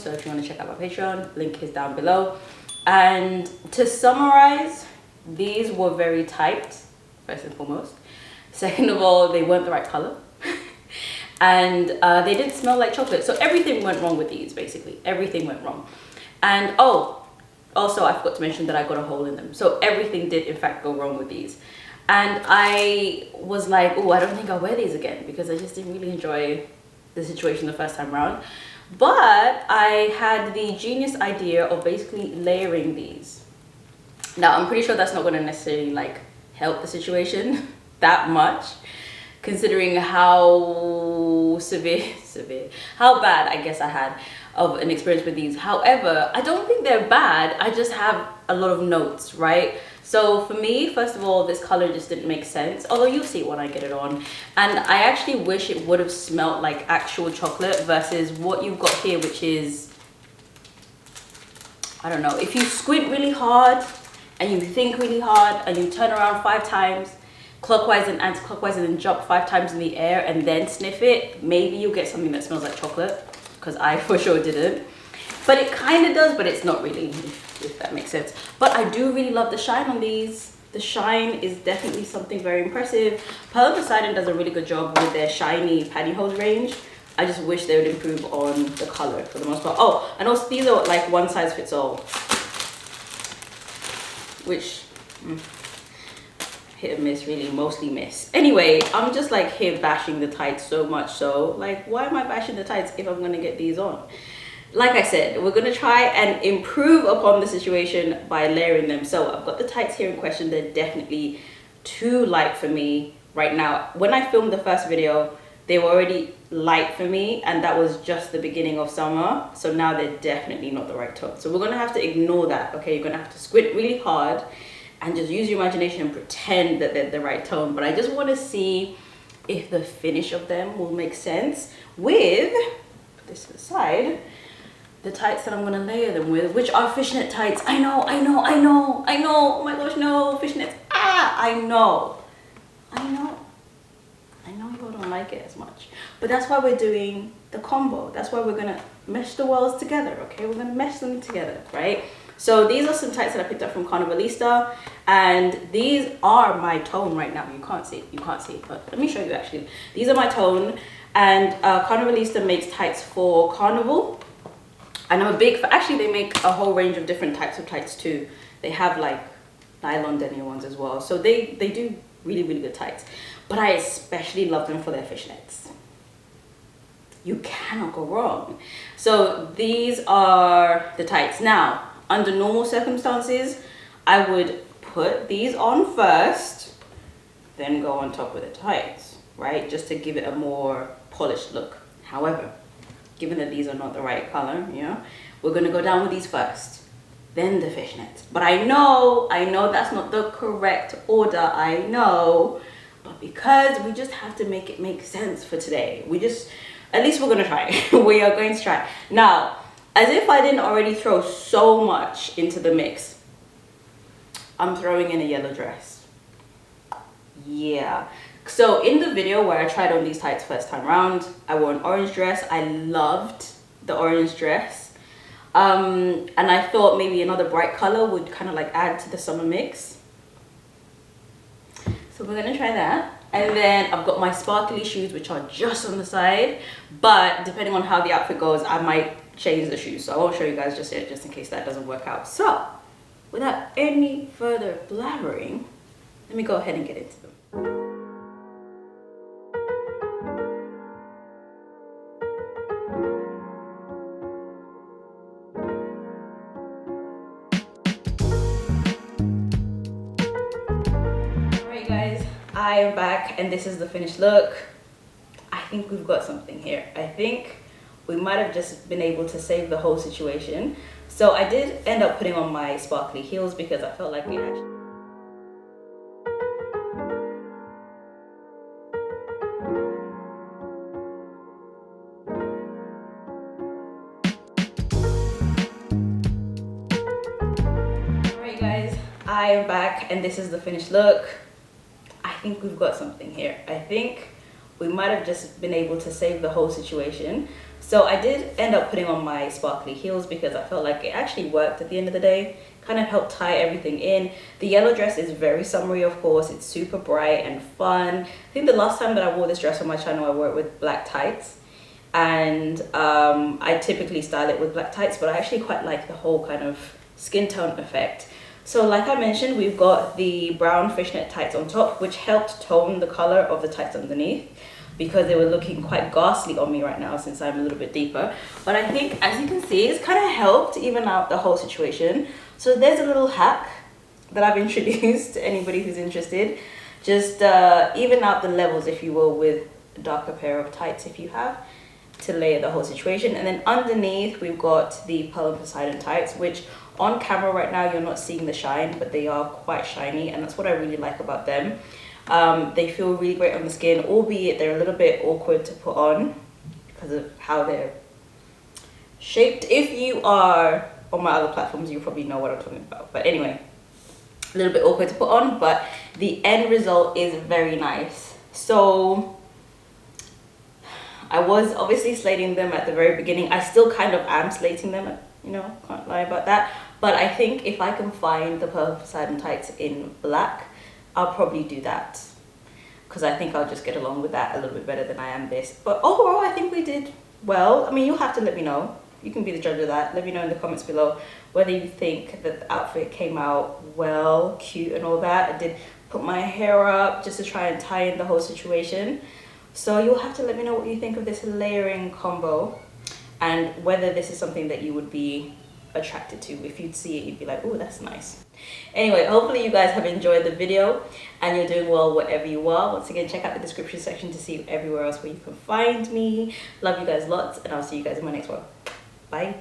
So if you want to check out my Patreon, link is down below. And to summarize, these were very tight, first and foremost. Second of all, they weren't the right color. And they didn't smell like chocolate. So everything went wrong with these, basically. Everything went wrong. And oh, also I forgot to mention that I got a hole in them. So everything did in fact go wrong with these. And I was like, oh, I don't think I'll wear these again because I just didn't really enjoy the situation the first time around. But I had the genius idea of basically layering these. Now, I'm pretty sure that's not going to necessarily like help the situation that much, considering how how bad I guess I had of an experience with these. However, I don't think they're bad. I just have a lot of notes, right? So for me, first of all, this color just didn't make sense, although you'll see it when I get it on. And I actually wish it would have smelled like actual chocolate versus what you've got here, which is, I don't know, if you squint really hard and you think really hard and you turn around 5 times, clockwise and anti-clockwise, and then jump 5 times in the air and then sniff it, maybe you'll get something that smells like chocolate, because I for sure didn't. But it kind of does, but it's not really, if that makes sense. But I do really love the shine on these. The shine is definitely something very impressive. Pearl Poseidon does a really good job with their shiny pantyhose range. I just wish they would improve on the color for the most part. Oh, and also these are like one size fits all, which hit and miss, really, mostly miss. Anyway, I'm just like here bashing the tights so much, so like, why am I bashing the tights if I'm gonna get these on? Like I said, we're gonna try and improve upon the situation by layering them. So I've got the tights here in question. They're definitely too light for me right now. When I filmed the first video, they were already light for me, and that was just the beginning of summer. So now they're definitely not the right tone. So we're gonna have to ignore that, okay? You're gonna have to squint really hard and just use your imagination and pretend that they're the right tone. But I just wanna see if the finish of them will make sense with, put this to the side, the tights that I'm gonna layer them with, which are fishnet tights. I know, oh my gosh, no, fishnets, I know you all don't like it as much, but that's why we're doing the combo. That's why we're gonna mesh the worlds together, okay? We're gonna mesh them together, right? So these are some tights that I picked up from Carnivalista, and these are my tone right now. You can't see, but let me show you actually. These are my tone, and Carnivalista makes tights for carnival. And I'm a big fan. Actually, they make a whole range of different types of tights too. They have like nylon denier ones as well. So they do really, really good tights. But I especially love them for their fishnets. You cannot go wrong. So these are the tights. Now, under normal circumstances, I would put these on first, then go on top with the tights, right? Just to give it a more polished look. However, given that these are not the right color, you know, we're gonna go down with these first, then the fishnets. But I know that's not the correct order, I know, but because we just have to make it make sense for today, at least we're gonna try. We are going to try. Now, as if I didn't already throw so much into the mix, I'm throwing in a yellow dress. Yeah. So in the video where I tried on these tights first time around, I wore an orange dress. I loved the orange dress. And I thought maybe another bright color would kind of like add to the summer mix. So we're gonna try that. And then I've got my sparkly shoes, which are just on the side. But depending on how the outfit goes, I might change the shoes. So I won't show you guys just yet, just in case that doesn't work out. So without any further blabbering, let me go ahead and get into them. I am back, and this is the finished look. I think we've got something here. I think we might have just been able to save the whole situation. So I did end up putting on my sparkly heels because I felt like we actually... Alright guys, I am back, and this is the finished look. I think we've got something here. I think we might have just been able to save the whole situation. So I did end up putting on my sparkly heels because I felt like it actually worked at the end of the day. Kind of helped tie everything in. The yellow dress is very summery, of course. It's super bright and fun. I think the last time that I wore this dress on my channel, I wore it with black tights. And I typically style it with black tights, but I actually quite like the whole kind of skin tone effect. So like I mentioned, we've got the brown fishnet tights on top, which helped tone the color of the tights underneath, because they were looking quite ghastly on me right now since I'm a little bit deeper. But I think, as you can see, it's kind of helped even out the whole situation. So there's a little hack that I've introduced to anybody who's interested. Just even out the levels, if you will, with a darker pair of tights if you have, to layer the whole situation. And then underneath, we've got the Pearl and Poseidon tights, which on camera right now, you're not seeing the shine, but they are quite shiny. And that's what I really like about them. They feel really great on the skin, albeit they're a little bit awkward to put on because of how they're shaped. If you are on my other platforms, you probably know what I'm talking about. But anyway, a little bit awkward to put on, but the end result is very nice. So I was obviously slating them at the very beginning. I still kind of am slating them, you know, can't lie about that. But I think if I can find the Pearl Poseidon tights in black, I'll probably do that, because I think I'll just get along with that a little bit better than I am this. But overall, I think we did well. I mean, you'll have to let me know. You can be the judge of that. Let me know in the comments below whether you think that the outfit came out well, cute and all that. I did put my hair up just to try and tie in the whole situation. So you'll have to let me know what you think of this layering combo, and whether this is something that you would be attracted to. If you'd see it, you'd be like, oh, that's nice. Anyway, hopefully you guys have enjoyed the video and you're doing well wherever you are. Once again, check out the description section to see everywhere else where you can find me. Love you guys lots, and I'll see you guys in my next one. Bye.